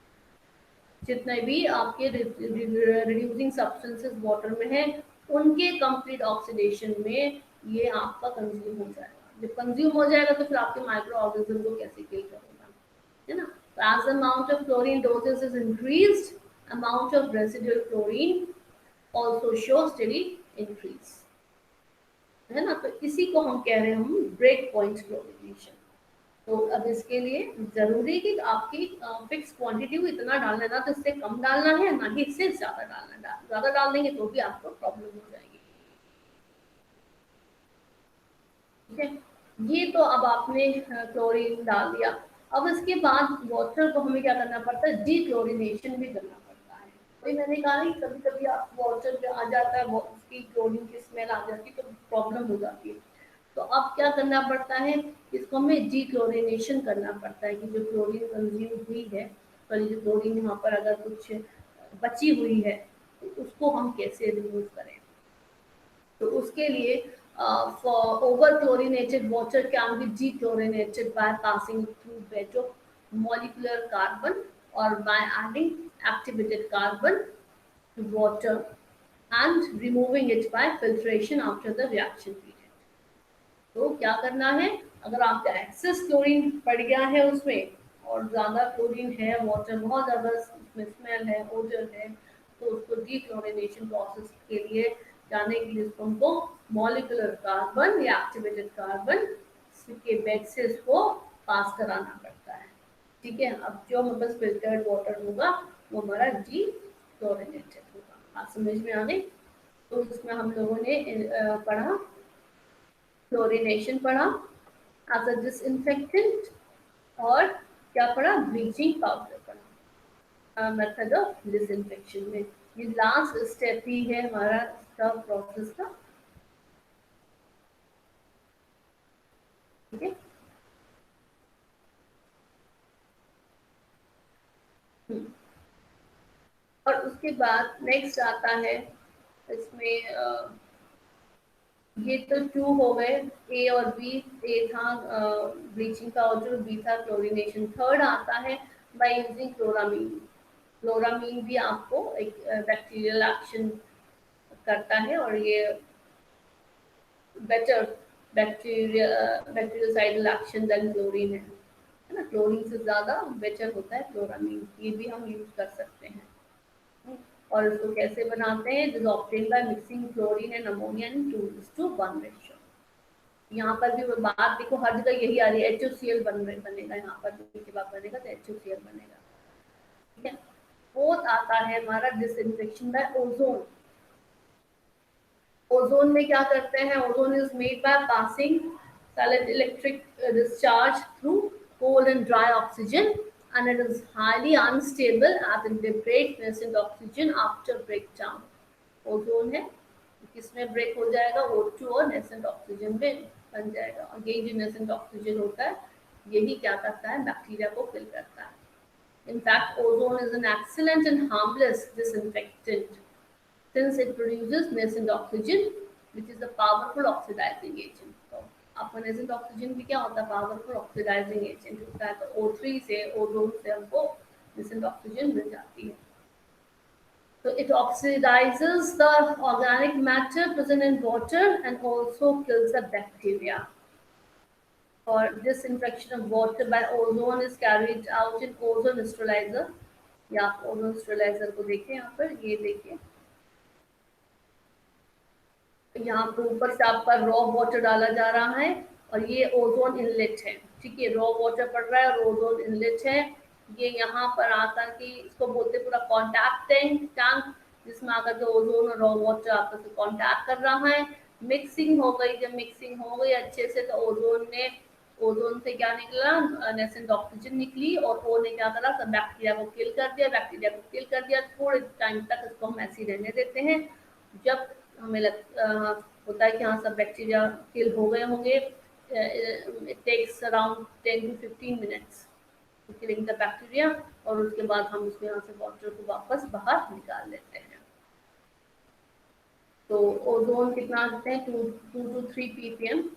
जितने भी आपके reducing substances water में है उनके complete oxidation में ये आपका consume हो जाएगा। जब कंज्यूम हो जाएगा तो फिर आपके माइक्रो ऑर्गेनिज्म को कैसे किल करेगा, है ना। तो as amount of chlorine doses is increased, amount of residual chlorine also show steady increase, है ना। तो इसी को हम कह रहे हैं हम ब्रेक पॉइंट क्लोरीनेशन। तो अब इसके लिए जरूरी कि आपकी फिक्स क्वांटिटी को इतना डालना है ना, तो इससे कम डालना है ना ही इससे ज्यादा डालना। ज्यादा डाल देंगे तो भी आपको प्रॉब्लम हो जाएगी, ठीक है। ये तो अब आपने क्लोरीन डाल दिया। अब इसके बाद वाटर को हमें क्या करना पड़ता है, डीक्लोरिनेशन भी करना पड़ता है। वही मैंने कहा कि कभी कभी आप वाटर पे आ जाता है उसकी क्लोरीन की स्मेल आ जाती है तो प्रॉब्लम हो जाती है। तो अब क्या करना पड़ता है, इसको हमें डीक्लोरिनेशन करना पड़ता है कि जो क्लोरीन कंज्यूम हुई है, तो जो क्लोरीन यहाँ पर अगर कुछ बची हुई है तो उसको हम कैसे रिमूव करें। तो उसके लिए for over chlorinated water can be dechlorinated by passing through bed of molecular carbon or by adding activated carbon to water and removing it by filtration after the reaction period. तो क्या करना है, अगर आपका एक्सेस क्लोरीन पड़ गया है उसमें और ज़्यादा क्लोरीन है, वाटर बहुत ज़्यादा उसमें स्मेल है, ओडर है, तो उसको डीक्लोरिनेशन प्रोसेस के लिए जाने के लिए हमको मॉलिक्यूलर कार्बन या एक्टिवेटेड कार्बन के बेड से इसको पास कराना पड़ता है। ठीक है, अब जो हमारे पास फिल्टर्ड वाटर होगा वो हमारा डीक्लोरिनेटेड होगा। आप समझ में आ गई? तो इसमें हम लोगों ने पढ़ा क्लोरीनेशन पढ़ा एज अ डिसइंफेक्टेंट, और क्या पढ़ा, ब्लीचिंग पाउडर पढ़ा मेथड ऑफ डिसइंफेक्शन में। ये लास्ट स्टेप ही है हमारा इसका प्रोसेस का। ठीक है, और उसके बाद नेक्स्ट आता है इसमें ये तो 2 हो गए, ए और बी। ए था ब्लीचिंग पाउडर, बी था क्लोरीनेशन। थर्ड आता है बाय यूजिंग क्लोरामीन। क्लोरामीन भी आपको एक बैक्टीरियल एक्शन करता है और ये better bactericidal action than chlorine है ना। क्लोरीन से ज़्यादा बेटर होता है क्लोरामीन, ये भी हम यूज कर सकते हैं। और इसको कैसे बनाते हैं, this obtain by mixing chlorine and ammonia in 2:1 ratio. यहाँ पर भी बात देखो, हर जगह यही आ रही है, HOCl बनेगा, यहाँ पर के बाद बनेगा तो HOCl बनेगा। ठीक है, फोर्थ आता है हमारा डिसइंफेक्शन बाय ओजोन। ओजोन में क्या करते हैं, ozone is made by passing silent electric discharge through cold and dry oxygen, and it is highly unstable as it degrades nascent oxygen after breakdown. Ozone है, किसमें break हो जाएगा, O2 और nascent oxygen में बन जाएगा। और ये जो nascent ऑक्सीजन होता है यही क्या करता है, बैक्टीरिया को किल करता है। In fact, ozone is an excellent and harmless disinfectant since it produces nascent oxygen, which is a powerful oxidizing agent. तो आपका nascent oxygen भी क्या होता है, powerful oxidizing agent होता है। तो O3 से, ओजोन से हमको nascent oxygen मिल जाती है। So it oxidizes the organic matter present in water and also kills the bacteria. Or disinfection of water by ozone is carried out in ozone sterilizer. या आप ओजोन स्टेरिलाइजर को देखें, यहाँ पर ये देखिए, यहाँ पर ऊपर से आपका रॉ वाटर डाला जा रहा है और ये ओजोन इनलेट है। ठीक है, रॉ वाटर पड़ रहा है और ओजोन इनलेट है। ये यहाँ पर आता कि इसको बोलते पूरा कॉन्टैक्ट टैंक, जिसमें आकर के ओजोन और रॉ वाटर आपस में कॉन्टैक्ट कर रहा है। मिक्सिंग हो गई, जब मिक्सिंग हो गई अच्छे से तो ओजोन से क्या निकला, नेसेंट ऑक्सीजन निकली और ओ ने क्या करा, सब बैक्टीरिया को किल कर दिया। बैक्टीरिया को किल कर दिया, थोड़े टाइम तक इसको हम ऐसे ही रहने देते हैं। जब हमें होता है कि हाँ सब बैक्टीरिया किल हो गए होंगे, it takes around 10 to 15 minutes killing the bacteria, और उसके बाद हम उसको यहाँ से वाटर को वापस बाहर निकाल लेते हैं। तो ओजोन कितना देते हैं, 2 to 3 ppm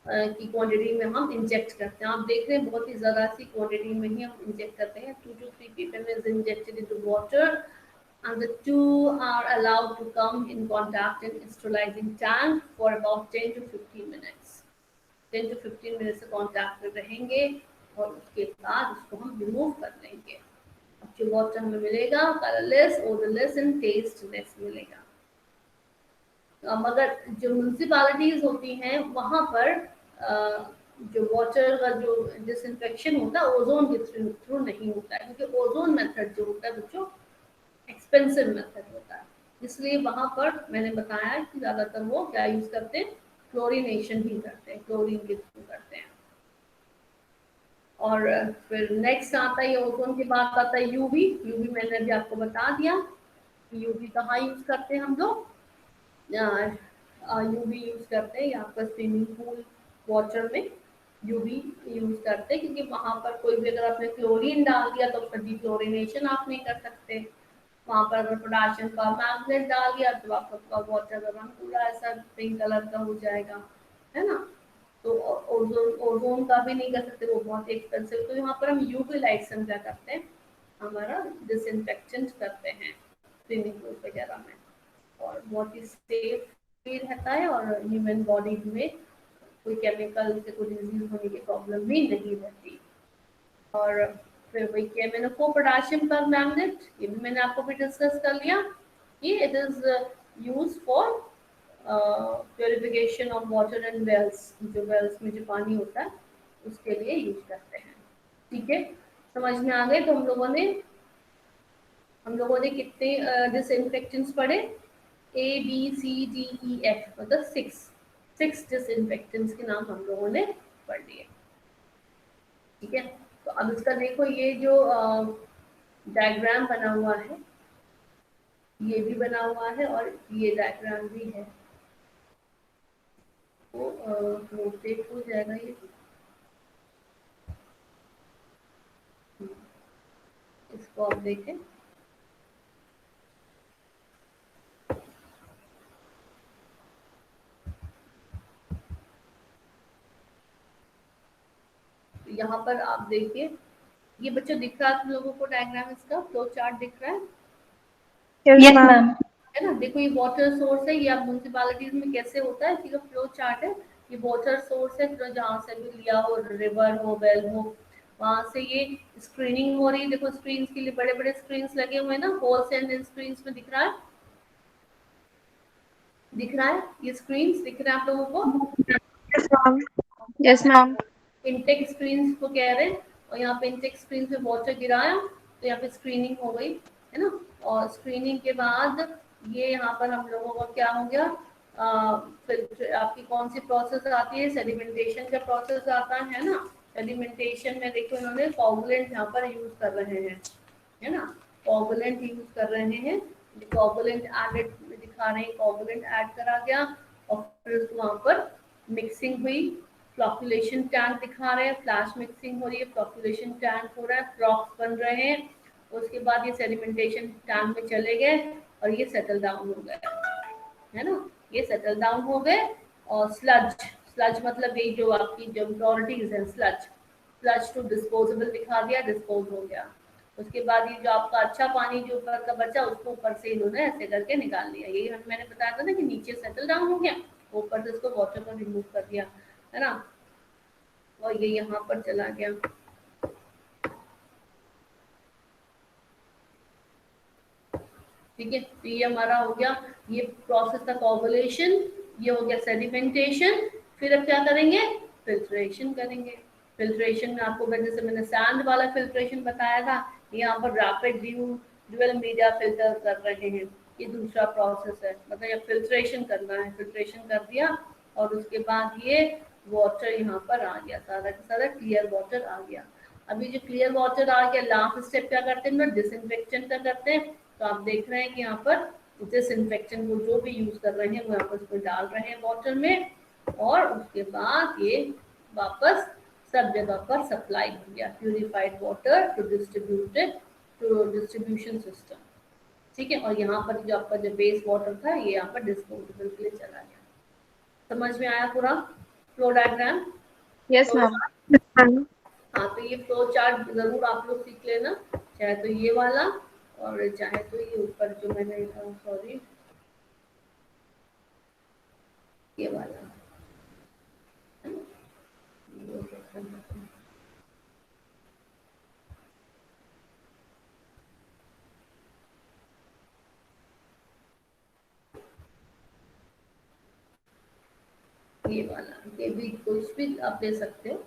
की क्वांटिटी में हम इंजेक्ट करते हैं। आप देख रहे हैं बहुत ही ज़्यादा सी क्वांटिटी में ही हम इंजेक्ट करते हैं। 2 to 3 ppm is injected into water and the two are allowed to come in contact in sterilizing tank for about 10 to 15 minutes. 10 to 15 minutes से कॉन्टैक्ट में रहेंगे और उसके बाद उसको हम रिमूव कर लेंगे। अब जो वाटर हमें मिलेगा कलरलेस, ओडरलेस एंड टेस्टलेस मिलेगा। मगर जो म्यूनसिपालिटीज होती हैं वहाँ पर जो वाटर का जो डिसइंफेक्शन होता है ओजोन के थ्रू नहीं होता है, क्योंकि ओजोन मेथड जो होता है बच्चों एक्सपेंसिव मेथड होता है। इसलिए वहाँ पर मैंने बताया कि ज़्यादातर वो क्या यूज़ करते हैं, क्लोरीनेशन ही करते हैं, क्लोरीन के थ्रू करते हैं। और फिर नेक्स्ट आता है ओजोन के बाद आता है यूवी। यूवी मैंने अभी आपको बता दिया। यूवी कहाँ यूज़ करते हैं हम लोग, यूवी यूज़ करते हैं यहाँ पर स्विमिंग पूल वाटर में यूवी यूज़ करते हैं, क्योंकि वहाँ पर कोई भी अगर आपने क्लोरीन डाल दिया तो उसका डिक्लोरिनेशन आप नहीं कर सकते। वहां पर अगर पोटाशियम का मैग्नेट डाल दिया तो आपका वाटर का रंग पूरा ऐसा पिंक कलर का हो जाएगा, है ना। तो ओजोन का भी नहीं कर सकते, वो बहुत एक्सपेंसिव। तो यहाँ पर हम यूवी लाइट से क्या करते हैं, हमारा डिसइंफेक्शन करते हैं स्विमिंग पूल वगैरह में, और बहुत ही सेफ भी रहता है और ह्यूमन बॉडी में कोई केमिकल से कोई डिजीज होने की प्रॉब्लम भी नहीं रहती। और फिर वही किया मैंने को पोटाशियम पर मैग्नेट, ये भी मैंने आपको भी डिस्कस कर लिया। ये it is use for purification of water and wells, जो वेल्स में जो पानी होता है उसके लिए यूज करते हैं। ठीक है, समझ में आ गए। तो हम लोगों ने कितने डिसइंफेक्टेंट्स पढ़े, ABCDEF, मतलब सिक्स डिसइंफेक्टेंट्स के नाम हम लोगों ने पढ़ लिए। ठीक है, तो अब इसका देखो, ये जो डायग्राम बना हुआ है, ये भी बना हुआ है और ये डायग्राम भी है, तो रोटेट हो जाएगा ये। इसको आप देखें, यहाँ पर आप देखिए, ये बच्चों दिख रहा है आप लोगों को डायग्राम, इसका फ्लो चार्ट दिख रहा है? Yes, ma'am. है ना। देखो ये वाटर सोर्स है, ये आप म्यूनसिपालिटीज में कैसे होता है कि फ्लो चार्ट है, ये वाटर सोर्स है, तो जहाँ से भी लिया हो, रिवर हो, वेल हो, वहां से ये स्क्रीनिंग हो रही है। देखो स्क्रीन के लिए बड़े बड़े स्क्रीन लगे हुए हैं ना, होल्स एंड स्क्रीन में दिख रहा है, दिख रहा है, ये स्क्रीन दिख रहा है आप लोगों को? Yes, ma'am. Yes, ma'am. Intake screen को कह रहे हैं, और यहाँ पे इनटेक स्क्रीन पे वाटर गिराया तो यहाँ पे स्क्रीनिंग हो गई, है ना। और स्क्रीनिंग के बाद ये यहाँ पर हम लोगों का क्या हो गया, फिर आपकी कौन सी प्रोसेस आती है, सेडिमेंटेशन का प्रोसेस आता है ना। सेडिमेंटेशन में देखो इन्होंने कोगुलेंट यहाँ पर यूज कर रहे हैं, है ना, कोगुलेंट यूज कर रहे हैं, कोगुलेंट एडेड दिखा रहे हैं, कोगुलेंट ऐड करा गया और फिर वहाँ पर मिक्सिंग हुई, फ्लॉक्यूलेशन टैंक दिखा रहे हैं, फ्लैश मिक्सिंग हो रही है, फ्लॉक्यूलेशन टैंक हो रहा है, फ्रॉक्स बन रहे हैं, उसके बाद ये सेडिमेंटेशन टैंक में चले गए और ये सेटल डाउन हो गए, है ना, ये सेटल डाउन हो गए। और स्लज मतलब ये जो आपकी जो इम्प्योरिटीज है, स्लज टू डिस्पोजेबल दिखा दिया, डिस्पोज हो गया। उसके बाद ये जो आपका अच्छा पानी जो ऊपर का बचा, उसको ऊपर से इन्होंने ऐसे करके निकाल लिया, यही मैंने बताया था ना कि नीचे सेटल डाउन हो गया, ऊपर से इसको वाटर को रिमूव कर दिया, है ना, और ये यहाँ पर चला गया। ठीक है, तो ये हमारा हो गया, ये प्रोसेस था कोगुलेशन, ये हो गया सेडिमेंटेशन। फिर अब क्या करेंगे, फिल्ट्रेशन करेंगे। फिल्ट्रेशन में आपको जैसे मैंने सैंड वाला फिल्ट्रेशन बताया था, यहाँ पर रैपिड ड्यूअल मीडिया फिल्टर कर रहे हैं, ये दूसरा प्रोसेस है, मतलब ये फिल्ट्रेशन करना है, फिल्ट्रेशन कर दिया और उसके बाद ये वाटर यहाँ पर आ गया, सारा का सारा क्लियर वाटर आ गया। अभी जो क्लियर वाटर आ गया, लास्ट स्टेप क्या करते हैं, डिसइंफेक्शन का करते हैं। तो आप देख रहे हैं कि यहाँ पर डिसइंफेक्शन को जो भी यूज कर रहे हैं वो यहाँ पर उसको डाल रहे हैं वाटर में, और उसके बाद ये वापस सब जगह पर सप्लाई हो गया, purified water to distribution system. ठीक है, और यहाँ पर जो आपका जो बेस वाटर था ये यहाँ पर डिस्पोजेबल के लिए चला गया। समझ में आया पूरा फ्लो डायग्राम? Yes, तो ma'am. Yes, ma'am. हाँ, तो ये फ्लो चार्ट जरूर आप लोग सीख लेना, चाहे तो ये वाला और चाहे तो ये ऊपर जो मैंने सॉरी ये वाला, है ना? ये वाला, ये भी कुछ भी आप ले सकते हो,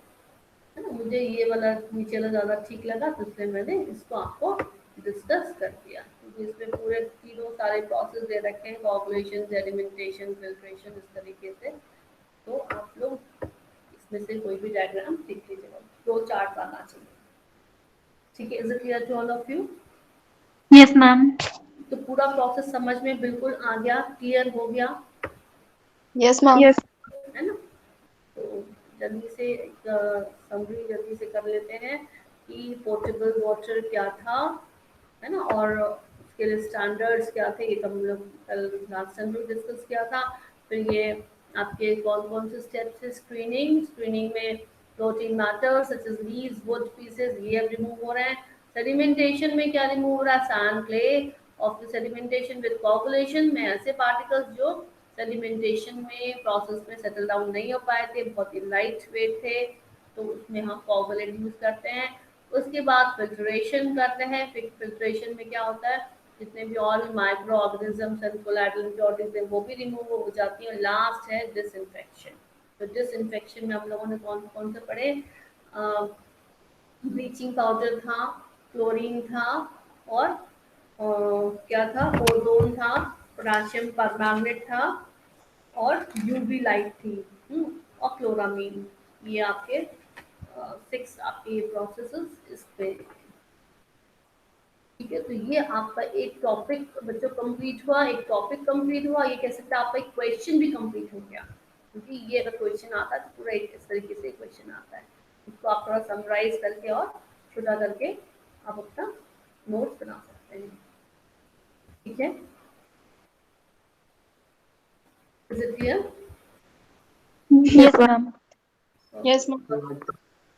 है ना। मुझे ये वाला नीचे वाला ज्यादा ठीक लगा तो इसलिए मैंने इसको आपको डिस्कस कर दिया, क्योंकि इसमें पूरे तीनों सारे प्रोसेस दे रखे हैं, कोगुलेशन, सेडिमेंटेशन, फिल्ट्रेशन, इस तरीके से। तो आप लोग इसमें से कोई भी डायग्राम लिख लीजिएगा, फ्लो चार्ट आना चाहिए। ठीक है, is it clear to all of you? Yes, ma'am. तो पूरा प्रोसेस समझ में बिल्कुल आ गया, क्लियर हो गया, Yes, ma'am. Yes. है ना। तो जल्दी से समरी जल्दी से कर लेते हैं कि पोर्टेबल वाटर क्या था, है ना, और इसके लिए स्टैंडर्ड्स क्या थे, ये तो हम लोग कल लास्ट टाइम डिस्कस किया था। फिर ये आपके कौन कौन से स्टेप्स है, स्क्रीनिंग में protein matter such as leaves, wood pieces, ये अब रिमूव हो रहे हैं। सेडिमेंटेशन में क्या रिमूव हो रहा है, sand, clay. Of the sedimentation with coagulation में ऐसे पार्टिकल्स जो सेडिमेंटेशन में प्रोसेस में सेटल डाउन नहीं हो पाए थे, बहुत ही लाइट वेट थे, तो उसमें हम कोगुलेंट यूज करते हैं। उसके बाद फिल्ट्रेशन करते हैं। फिल्ट्रेशन में क्या होता है, जितने भी और micro organisms and colloidal impurities हैं वो भी रिमूव हो जाती है। लास्ट है डिसइंफेक्शन। तो डिसइंफेक्शन में हम लोगों ने कौन कौन से पढ़े, ब्लीचिंग पाउडर था, क्लोरीन था, और क्या था, ओजोन था, पोटेशियम परमैंगनेट था, और यूवी लाइट थी, और क्लोरामीन। ये आपके 6 आपके प्रोसेसेस इस पे, ठीक है। तो ये आपका एक टॉपिक बच्चों कंप्लीट हुआ, एक टॉपिक कंप्लीट हुआ, ये कह सकते हैं आपका एक क्वेश्चन भी कंप्लीट हो गया, क्योंकि ये अगर क्वेश्चन आता है तो पूरा एक इस तरीके से क्वेश्चन आता है। इसको आप थोड़ा समराइज करके और छोटा करके आप अपना नोट्स बना सकते हैं, ठीक है। Is it clear? Yes, ma'am. Yes, ma'am.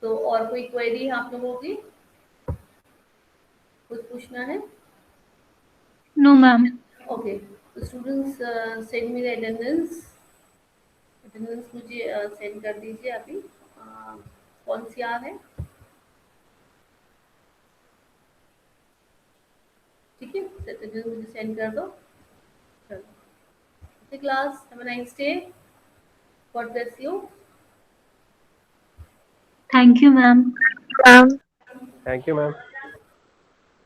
तो और कोई क्वेरी है आप लोगों की, कुछ पूछना है? No, ma'am. ओके, तो students send me the attendance मुझे सेंड कर दीजिए अभी। कौन सी आ है, ठीक है, अटेंडेंस मुझे सेंड कर दो। चलो class, have a nice day, God bless you. Thank you, ma'am. Ma'am. Thank you, ma'am.